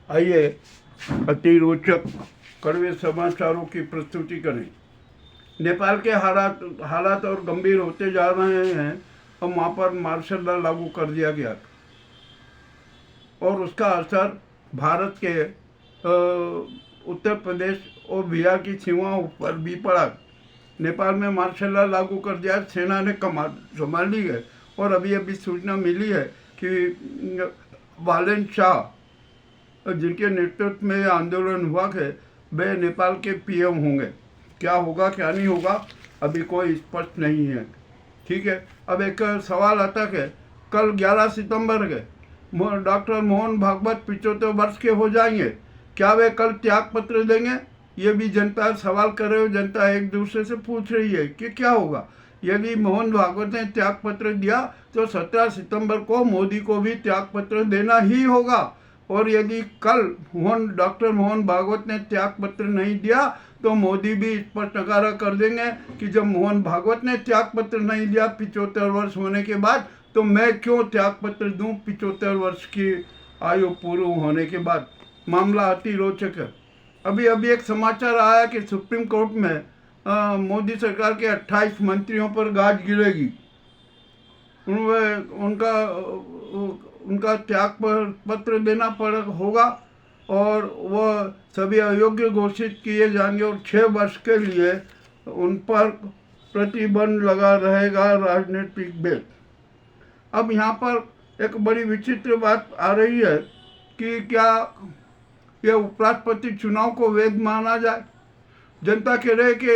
आइए अति रोचक कड़वे समाचारों की प्रस्तुति करें। नेपाल के हालात और गंभीर होते जा रहे हैं और वहाँ पर मार्शल लॉ लागू कर दिया गया और उसका असर भारत के उत्तर प्रदेश और बिहार की सीमाओं पर भी पड़ा। नेपाल में मार्शल लॉ लागू कर दिया, सेना ने कमान संभाल ली है और अभी सूचना मिली है कि वालेन शाह, जिनके नेतृत्व में आंदोलन हुआ है, वे नेपाल के पीएम होंगे। क्या होगा क्या नहीं होगा अभी कोई स्पष्ट नहीं है। ठीक है, अब एक सवाल आता है, कल 11 सितंबर के डॉक्टर मोहन भागवत 75 वर्ष के हो जाएंगे, क्या वे कल त्याग पत्र देंगे? ये भी जनता सवाल कर रहे हो, जनता एक दूसरे से पूछ रही है कि क्या होगा। यदि मोहन भागवत ने त्याग पत्र दिया तो 17 सितंबर को मोदी को भी त्याग पत्र देना ही होगा, और यदि कल डॉक्टर मोहन भागवत ने त्याग पत्र नहीं दिया तो मोदी भी इस पर नकारा कर देंगे कि जब मोहन भागवत ने त्याग पत्र नहीं दिया 75 वर्ष होने के बाद, तो मैं क्यों त्याग पत्र दूं 75 वर्ष की आयु पूर्ण होने के बाद। मामला अति रोचक है। अभी एक समाचार आया कि सुप्रीम कोर्ट में मोदी सरकार के 28 मंत्रियों पर गाज गिरेगी। उनका त्याग पत्र देना होगा और वह सभी अयोग्य घोषित किए जाएंगे और 6 वर्ष के लिए उन पर प्रतिबंध लगा रहेगा राजनीतिक बेल। अब यहाँ पर एक बड़ी विचित्र बात आ रही है कि क्या यह उपराष्ट्रपति चुनाव को वैध माना जाए। जनता कह रहे कि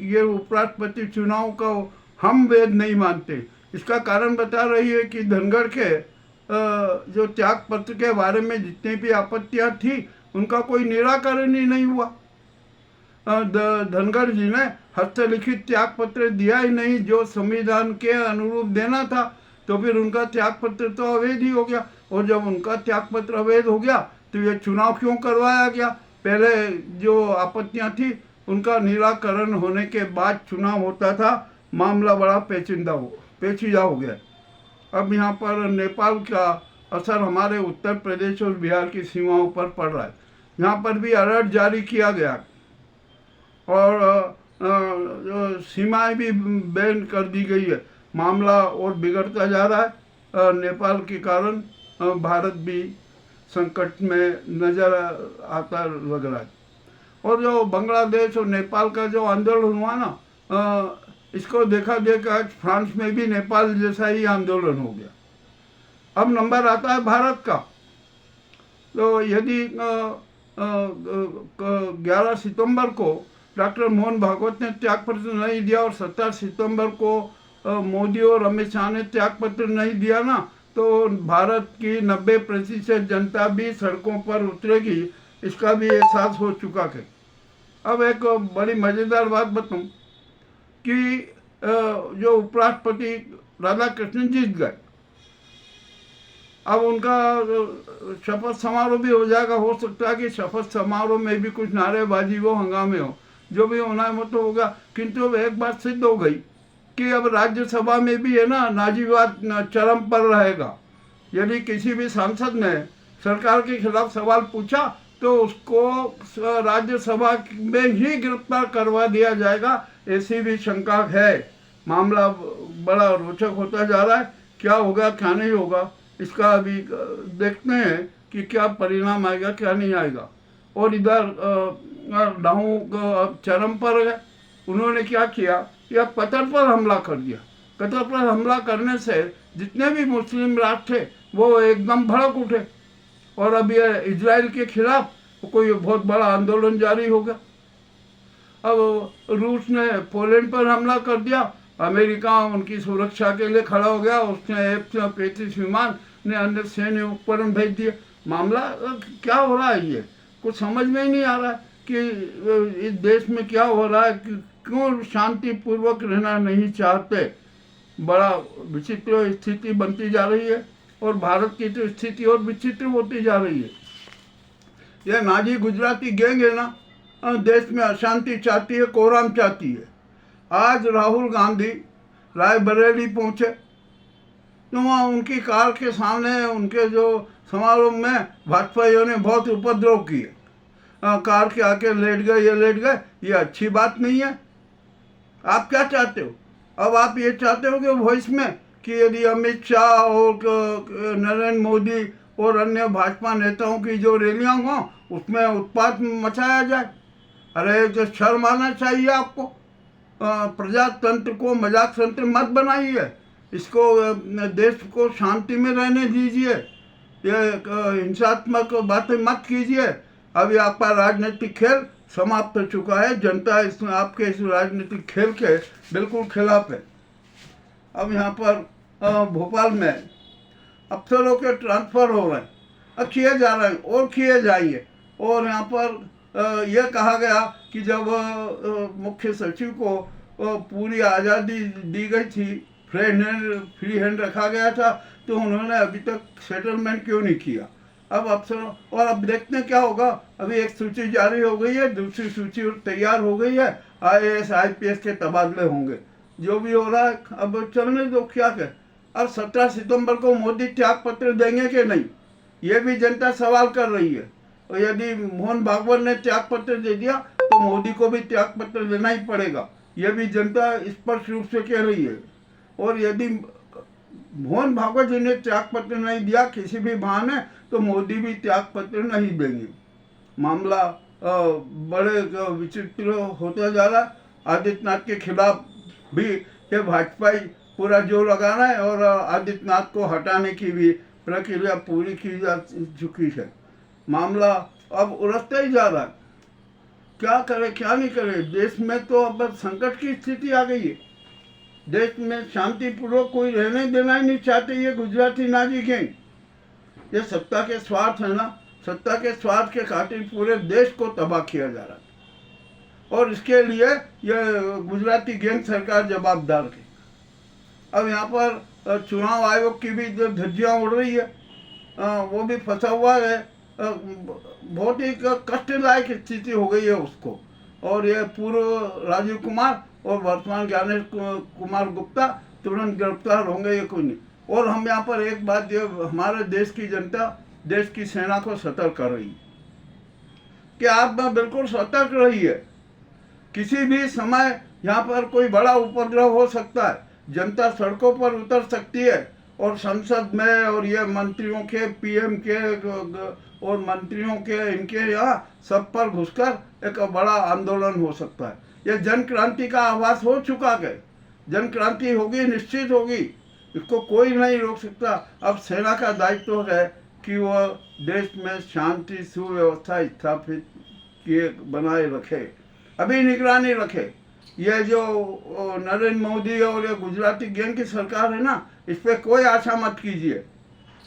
ये उपराष्ट्रपति चुनाव को हम वैध नहीं मानते। इसका कारण बता रही है कि धनगढ़ के जो त्याग पत्र के बारे में जितनी भी आपत्तियां थी उनका कोई निराकरण ही नहीं हुआ। धनगढ़ जी ने हस्तलिखित त्याग पत्र दिया ही नहीं जो संविधान के अनुरूप देना था, तो फिर उनका त्याग पत्र तो अवैध ही हो गया। और जब उनका त्याग पत्र अवैध हो गया तो ये चुनाव क्यों करवाया गया? पहले जो आपत्तियां थी उनका निराकरण होने के बाद चुनाव होता था। मामला बड़ा पेचीदा हो गया। अब यहाँ पर नेपाल का असर हमारे उत्तर प्रदेश और बिहार की सीमाओं पर पड़ रहा है। यहाँ पर भी अलर्ट जारी किया गया और सीमाएं भी बैन कर दी गई है। मामला और बिगड़ता जा रहा है। नेपाल के कारण भारत भी संकट में नजर आता लग रहा है। और जो बांग्लादेश और नेपाल का जो आंदोलन हुआ ना, इसको देखा आज फ्रांस में भी नेपाल जैसा ही आंदोलन हो गया। अब नंबर आता है भारत का। तो यदि 11 सितंबर को डॉक्टर मोहन भागवत ने त्याग पत्र नहीं दिया और 17 सितंबर को मोदी और अमित शाह ने त्याग पत्र नहीं दिया ना, तो भारत की 90% जनता भी सड़कों पर उतरेगी। इसका भी एहसास हो चुका है। अब एक बड़ी मज़ेदार बात बताऊं कि जो उपराष्ट्रपति राधाकृष्णन जीत गए, अब उनका शपथ समारोह भी हो जाएगा। हो सकता है कि शपथ समारोह में भी कुछ नारेबाजी हो, हंगामे हो, जो भी होना है वो तो होगा। किंतु अब एक बात सिद्ध हो गई कि अब राज्यसभा में भी है ना नाजीवाद चरम पर रहेगा। यदि किसी भी सांसद ने सरकार के खिलाफ सवाल पूछा तो उसको राज्यसभा में ही गिरफ्तार करवा दिया जाएगा, ऐसी भी शंका है। मामला बड़ा रोचक होता जा रहा है। क्या होगा क्या नहीं होगा इसका अभी देखते हैं कि क्या परिणाम आएगा क्या नहीं आएगा। और इधर डाहू चरम पर है। उन्होंने क्या किया, या कतर पर हमला कर दिया। कतर पर हमला करने से जितने भी मुस्लिम राष्ट्र थे वो एकदम भड़क उठे और अब ये इजराइल के खिलाफ कोई बहुत बड़ा आंदोलन जारी हो गया। अब रूस ने पोलैंड पर हमला कर दिया। अमेरिका उनकी सुरक्षा के लिए खड़ा हो गया। उसने F-35 विमान ने अन्य सैन्य उपकरण भेज दिए। मामला क्या हो रहा है, ये कुछ समझ में ही नहीं आ रहा है कि इस देश में क्या हो रहा है, कि क्यों शांतिपूर्वक रहना नहीं चाहते। बड़ा विचित्र स्थिति बनती जा रही है और भारत की तो स्थिति और विचित्र होती जा रही है। यह नाजी गुजराती गैंग है ना, देश में अशांति चाहती है, कोहराम चाहती है। आज राहुल गांधी रायबरेली पहुंचे तो वहाँ उनकी कार के सामने उनके जो समारोह में भाजपाइयों ने बहुत उपद्रव किए। कार के आके लेट गए, ये लेट गए, ये अच्छी बात नहीं है। आप क्या चाहते हो? अब आप ये चाहते हो कि वॉइस में कि यदि अमित शाह और नरेंद्र मोदी और अन्य भाजपा नेताओं की जो रैलियां हों उसमें उत्पात मचाया जाए। अरे जो शर्म आना चाहिए आपको। प्रजातंत्र को मजाक तंत्र मत बनाइए, इसको देश को शांति में रहने दीजिए, ये हिंसात्मक बातें मत कीजिए। अभी आपका राजनीतिक खेल समाप्त हो चुका है। जनता इस आपके इस राजनीतिक खेल के बिल्कुल खिलाफ है। अब यहाँ पर भोपाल में अफसरों के ट्रांसफ़र हो रहे हैं, अब किए जा रहे हैं और किए जाएंगे। और यहाँ पर यह कहा गया कि जब मुख्य सचिव को पूरी आज़ादी दी गई थी, फ्री हैंड रखा गया था, तो उन्होंने अभी तक सेटलमेंट क्यों नहीं किया। अब अफसरों और अब देखते हैं क्या होगा। अभी एक सूची जारी हो गई है, दूसरी सूची तैयार हो गई है, IAS IPS के तबादले होंगे। जो भी हो रहा है अब चलने दो, क्या कहे। अब 17 सितंबर को मोदी त्याग पत्र देंगे कि नहीं, ये भी जनता सवाल कर रही है। और यदि मोहन भागवत ने त्याग पत्र दे दिया तो मोदी को भी त्याग पत्र देना ही पड़ेगा, ये भी जनता स्पष्ट रूप से कह रही है। और यदि मोहन भागवत जी ने त्याग पत्र नहीं दिया किसी भी बहाने, तो मोदी भी त्याग पत्र नहीं देंगे। मामला बड़े विचित्र होता जा रहा है। आदित्यनाथ के खिलाफ भी ये भाजपा पूरा जोर लगा रहा है और आदित्यनाथ को हटाने की भी प्रक्रिया पूरी की जा चुकी है। मामला अब उलझता ही जा रहा है। क्या करे क्या नहीं करे। देश में तो अब संकट की स्थिति आ गई है। देश में शांतिपूर्वक कोई रहने देना ही नहीं चाहते ये गुजराती नाजी गैंग। ये सत्ता के स्वार्थ है ना, सत्ता के स्वार्थ के खातिर पूरे देश को तबाह किया जा रहा है और इसके लिए ये गुजराती गैंग सरकार जवाबदार है। अब यहाँ पर चुनाव आयोग की भी जो धज्जियाँ उड़ रही है वो भी फंसा हुआ है। बहुत ही कष्टदायक स्थिति हो गई है उसको। और ये पूर्व राजीव कुमार और वर्तमान ज्ञानेश कुमार गुप्ता तुरंत गिरफ्तार होंगे, ये कोई नहीं। और हम यहाँ पर एक बात, ये हमारे देश की जनता देश की सेना को सतर्क कर रही है कि आप बिल्कुल सतर्क रहिए। किसी भी समय यहाँ पर कोई बड़ा उपद्रव हो सकता है, जनता सड़कों पर उतर सकती है और संसद में और ये मंत्रियों के PM के और मंत्रियों के इनके यहाँ सब पर घुसकर एक बड़ा आंदोलन हो सकता है। ये जन क्रांति का आभास हो चुका है। जन क्रांति होगी, निश्चित होगी, इसको कोई नहीं रोक सकता। अब सेना का दायित्व है कि वह देश में शांति सुव्यवस्था स्थापित किए बनाए रखे, अभी निगरानी रखे। ये जो नरेंद्र मोदी और ये गुजराती गैंग की सरकार है ना, इस पर कोई आशा मत कीजिए।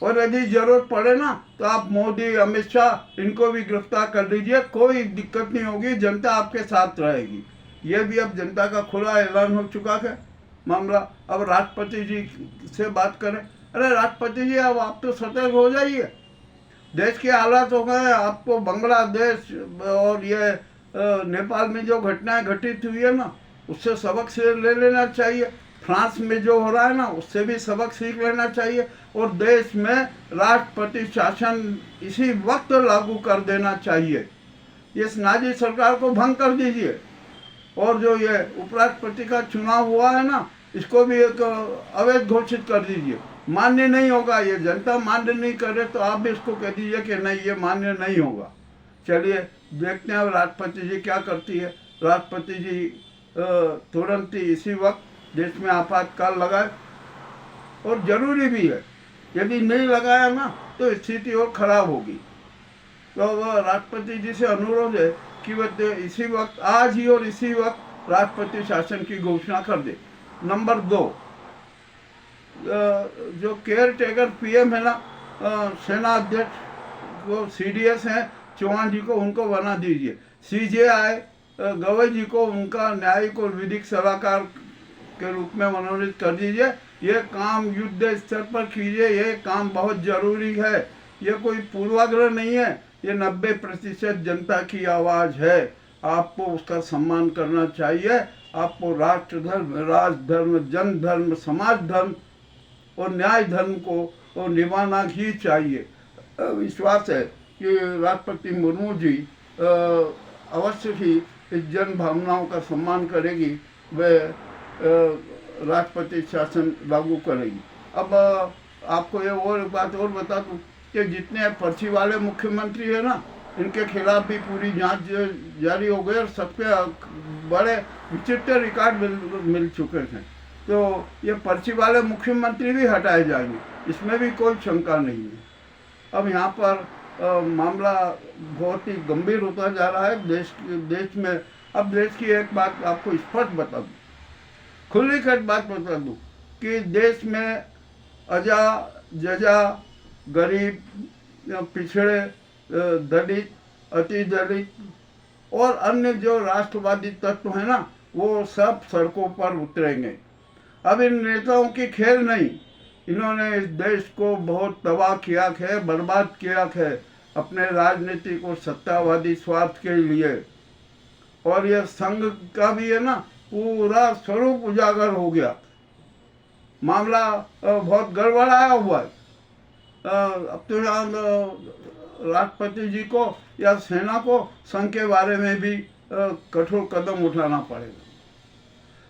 और यदि जरूरत पड़े ना तो आप मोदी अमित शाह इनको भी गिरफ्तार कर लीजिए, कोई दिक्कत नहीं होगी, जनता आपके साथ रहेगी। ये भी अब जनता का खुला ऐलान हो चुका है मामला। अब राष्ट्रपति जी से बात करें। अरे राष्ट्रपति जी, अब आप तो सतर्क हो जाइए। देश के हालात हो गए। आपको बांग्लादेश और ये नेपाल में जो घटनाएं घटित हुई है ना, उससे सबक से ले लेना चाहिए। फ्रांस में जो हो रहा है ना, उससे भी सबक सीख लेना चाहिए। और देश में राष्ट्रपति शासन इसी वक्त लागू कर देना चाहिए। इस नाजी सरकार को भंग कर दीजिए। और जो ये उपराष्ट्रपति का चुनाव हुआ है ना, इसको भी एक अवैध घोषित कर दीजिए। मान्य नहीं होगा। ये जनता मान्य नहीं करे तो आप भी इसको कह दीजिए कि नहीं, ये मान्य नहीं होगा। चलिए देखते हैं राष्ट्रपति जी क्या करती है। राष्ट्रपति जी तुरंत ही इसी वक्त देश में आपातकाल लगाए, और जरूरी भी है। यदि नहीं लगाया ना तो स्थिति और खराब होगी। तो वह राष्ट्रपति जी से अनुरोध है कि वह इसी वक्त, आज ही और इसी वक्त राष्ट्रपति शासन की घोषणा कर दे। नंबर 2, जो केयर टेकर PM है ना, सेना अध्यक्ष को CDS हैं चौहान जी को, उनको बना दीजिए। CJI गवई जी को उनका न्यायिक और विधिक सलाहकार के रूप में मनोनीत कर दीजिए। ये काम युद्ध स्तर पर कीजिए, ये काम बहुत जरूरी है। ये कोई पूर्वाग्रह नहीं है, ये 90% जनता की आवाज़ है। आपको उसका सम्मान करना चाहिए। आपको राष्ट्र धर्म, राज धर्म, जन धर्म, समाज धर्म और न्याय धर्म को और निभाना ही चाहिए। विश्वास है कि राष्ट्रपति मुर्मू जी अवश्य ही इस जन भावनाओं का सम्मान करेगी, वे राष्ट्रपति शासन लागू करेगी। अब आपको ये और बात और बता दूं कि जितने पर्ची वाले मुख्यमंत्री है ना, इनके खिलाफ भी पूरी जांच जारी हो गई और सबके बड़े विचित्र रिकॉर्ड मिल चुके थे। तो ये पर्ची वाले मुख्यमंत्री भी हटाए जाएंगे, इसमें भी कोई शंका नहीं है। अब यहाँ पर मामला बहुत ही गंभीर होता जा रहा है देश में। अब देश की एक बात आपको स्पष्ट बता दूँ, खुली खट बात बता दूँ कि देश में अजा जजा, गरीब, पिछड़े, दलित, अति दलित और अन्य जो राष्ट्रवादी तत्व है ना, वो सब सड़कों पर उतरेंगे। अब इन नेताओं की खेल नहीं, इन्होंने इस देश को बहुत तबाह किया है, बर्बाद किया है अपने राजनीतिक और सत्तावादी स्वार्थ के लिए। और यह संघ का भी है ना, पूरा स्वरूप उजागर हो गया। मामला बहुत गड़बड़ाया हुआ है। अब तो राष्ट्रपति जी को या सेना को संघ के बारे में भी कठोर कदम उठाना पड़ेगा।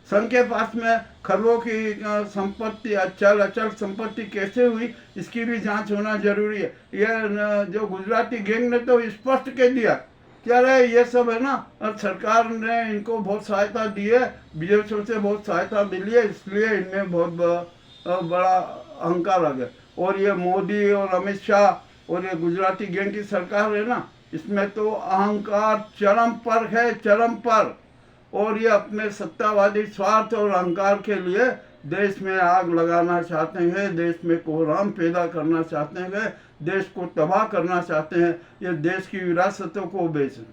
संघ के पास में खरबों की संपत्ति, अचल संपत्ति कैसे हुई, इसकी भी जांच होना जरूरी है। यह जो गुजराती गैंग ने तो स्पष्ट कह दिया क्या रहे, ये सब है ना, सरकार ने इनको बहुत सहायता दी है, विदेशों से बहुत सहायता मिली है, इसलिए इनमें बहुत बड़ा अहंकार आ गया। और ये मोदी और अमित शाह और ये गुजराती गैंग की सरकार है ना, इसमें तो अहंकार चरम पर है, चरम पर। और ये अपने सत्तावादी स्वार्थ और अहंकार के लिए देश में आग लगाना चाहते हैं, देश में कोहराम पैदा करना चाहते हैं, देश को तबाह करना चाहते हैं, ये देश की विरासतों को बेचें।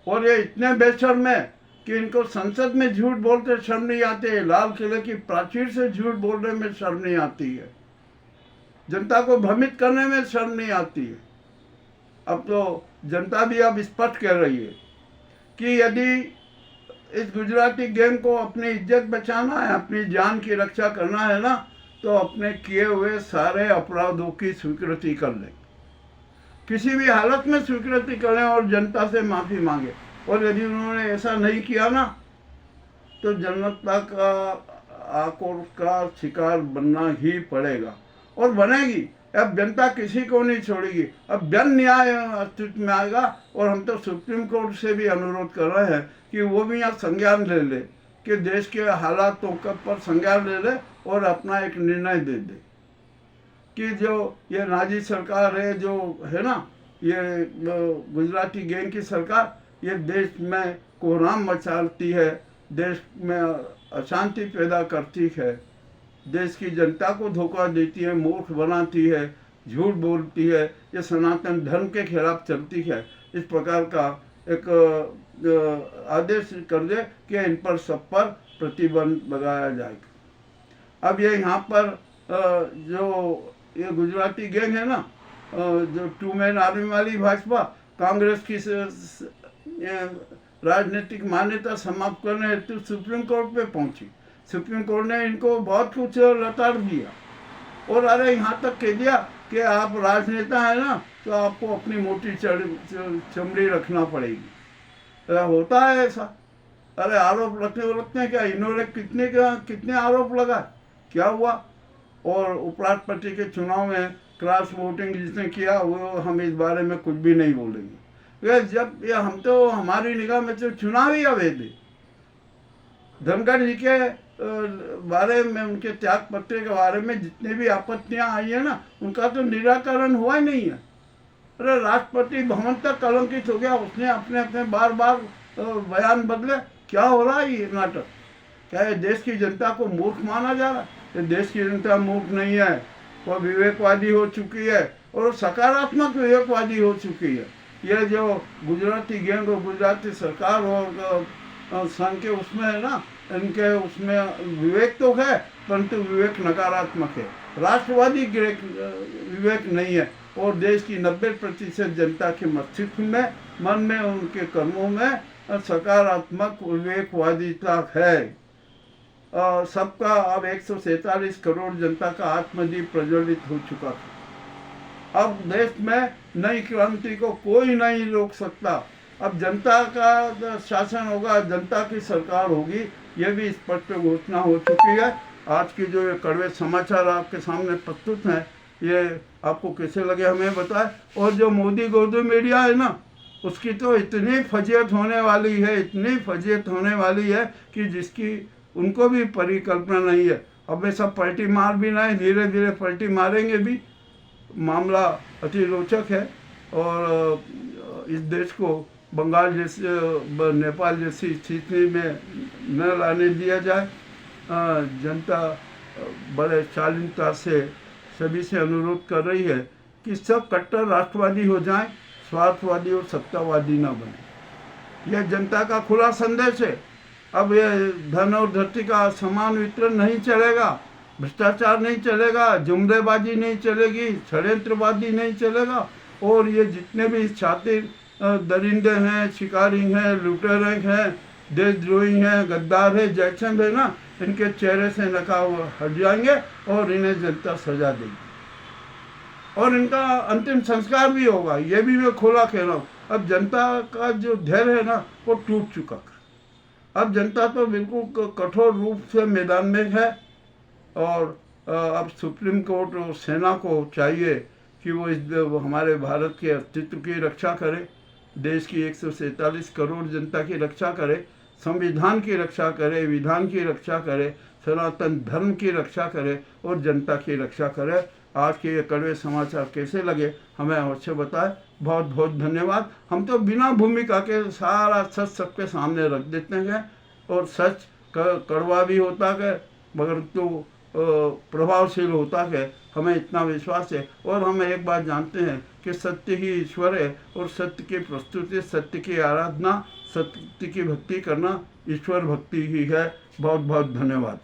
और ये इतने बेशर्म है कि इनको संसद में झूठ बोलते शर्म नहीं आती है, लाल किले की प्राचीर से झूठ बोलने में शर्म नहीं आती है, जनता को भ्रमित करने में शर्म नहीं आती है। अब तो जनता भी अब स्पष्ट कह रही है कि यदि इस गुजराती गैंग को अपनी इज्जत बचाना है, अपनी जान की रक्षा करना है ना, तो अपने किए हुए सारे अपराधों की स्वीकृति कर लें, किसी भी हालत में स्वीकृति करें और जनता से माफ़ी मांगे। और यदि उन्होंने ऐसा नहीं किया ना, तो जनता का आक्रोश का शिकार बनना ही पड़ेगा और बनेगी। अब जनता किसी को नहीं छोड़ेगी। अब जन न्याय अस्तित्व में आएगा और हम तो सुप्रीम कोर्ट से भी अनुरोध कर रहे हैं कि वो भी यहाँ संज्ञान ले ले, कि देश के हालातों पर संज्ञान ले ले और अपना एक निर्णय दे दे कि जो ये नाजी सरकार है, जो है ना, ये गुजराती गैंग की सरकार, ये देश में कोहराम मचाती है, देश में अशांति पैदा करती है, देश की जनता को धोखा देती है, मूर्ख बनाती है, झूठ बोलती है, ये सनातन धर्म के खिलाफ चलती है। इस प्रकार का एक आदेश कर दे कि इन पर सब पर प्रतिबंध लगाया जाएगा। अब ये यहाँ पर जो ये गुजराती गैंग है ना, जो टू मैन आर्मी वाली भाजपा, कांग्रेस की राजनीतिक मान्यता समाप्त करने हेतु सुप्रीम कोर्ट पे पहुंची। सुप्रीम कोर्ट ने इनको बहुत कुछ लताड़ दिया और अरे यहाँ तक कह दिया कि आप राजनेता है ना, तो आपको अपनी मोटी चमड़ी रखना पड़ेगी। होता है ऐसा। अरे आरोप लगते हैं क्या, इन्होंने कितने आरोप लगा, क्या हुआ? और उपराष्ट्रपति के चुनाव में क्रॉस वोटिंग जिसने किया वो हम इस बारे में कुछ भी नहीं बोलेंगे। जब ये हम तो हमारी निगाह में तो चुनाव ही अवैध है। धनखड़ जी के बारे में, उनके त्याग पत्र के बारे में जितने भी आपत्तियां आई है ना, उनका तो निराकरण हुआ ही नहीं है। अरे राष्ट्रपति भवन तक कलंकित हो गया, उसने अपने बार बयान बदले। क्या हो रहा है ये नाटक? क्या ये देश की जनता को मूर्ख माना जा रहा है? ये देश की जनता मूर्ख नहीं है, वो विवेकवादी हो चुकी है और सकारात्मक विवेकवादी हो चुकी है। ये जो गुजराती गैंग और गुजराती सरकार और संघ के उसमें है ना, इनके उसमें विवेक तो है, परंतु विवेक नकारात्मक है, राष्ट्रवादी विवेक नहीं है। और देश की 90% जनता के मस्तिष्क में, मन में, उनके कर्मों में सकारात्मक विवेकवादिता है। सबका अब 147 करोड़ जनता का आत्मदीप प्रज्वलित हो चुका था। अब देश में नई क्रांति को कोई नहीं रोक सकता। अब जनता का शासन होगा, जनता की सरकार होगी, ये भी स्पष्ट घोषणा हो चुकी है। आज की जो ये कड़वे समाचार आपके सामने प्रस्तुत हैं, ये आपको कैसे लगे हमें बताएं। और जो मोदी गोदी मीडिया है ना, उसकी तो इतनी फजीयत होने वाली है, इतनी फजीयत होने वाली है कि जिसकी उनको भी परिकल्पना नहीं है। अब वे सब पलटी मार भी नहीं, धीरे धीरे पलटी मारेंगे भी। मामला अति रोचक है और इस देश को बंगाल जैसे नेपाल जैसी स्थिति में न लाने दिया जाए। जनता बड़े शालीनता से सभी से अनुरोध कर रही है कि सब कट्टर राष्ट्रवादी हो जाएं, स्वार्थवादी और सत्तावादी ना बने। यह जनता का खुला संदेश है। अब ये धन और धरती का समान वितरण नहीं चलेगा, भ्रष्टाचार नहीं चलेगा, जुमलेबाजी नहीं चलेगी, षड्यंत्रवादी नहीं चलेगा। और ये जितने भी शातिर दरिंदे हैं, शिकारी हैं, लुटेरे हैं, देशद्रोही हैं, गद्दार है, जैसे भी ना, इनके चेहरे से नकाब हट जाएंगे और इन्हें जनता सजा देगी और इनका अंतिम संस्कार भी होगा। ये भी मैं खोला कह रहा हूँ। अब जनता का जो धैर्य है ना, वो टूट चुका। अब जनता तो बिल्कुल कठोर रूप से मैदान में है और अब सुप्रीम कोर्ट और सेना को चाहिए कि वो हमारे भारत के अस्तित्व की रक्षा करे, देश की 147 करोड़ जनता की रक्षा करे, संविधान की रक्षा करे, विधान की रक्षा करे, सनातन धर्म की रक्षा करे और जनता की रक्षा करे। आज के ये कड़वे समाचार कैसे लगे हमें अवश्य बताएं। बहुत बहुत धन्यवाद। हम तो बिना भूमिका के सारा सच सबके सामने रख देते हैं और सच कड़वा भी होता है मगर तो प्रभावशील होता है, हमें इतना विश्वास है। और हम एक बात जानते हैं कि सत्य ही ईश्वर है और सत्य की प्रस्तुति, सत्य की आराधना, सत्य की भक्ति करना ईश्वर भक्ति ही है। बहुत बहुत धन्यवाद।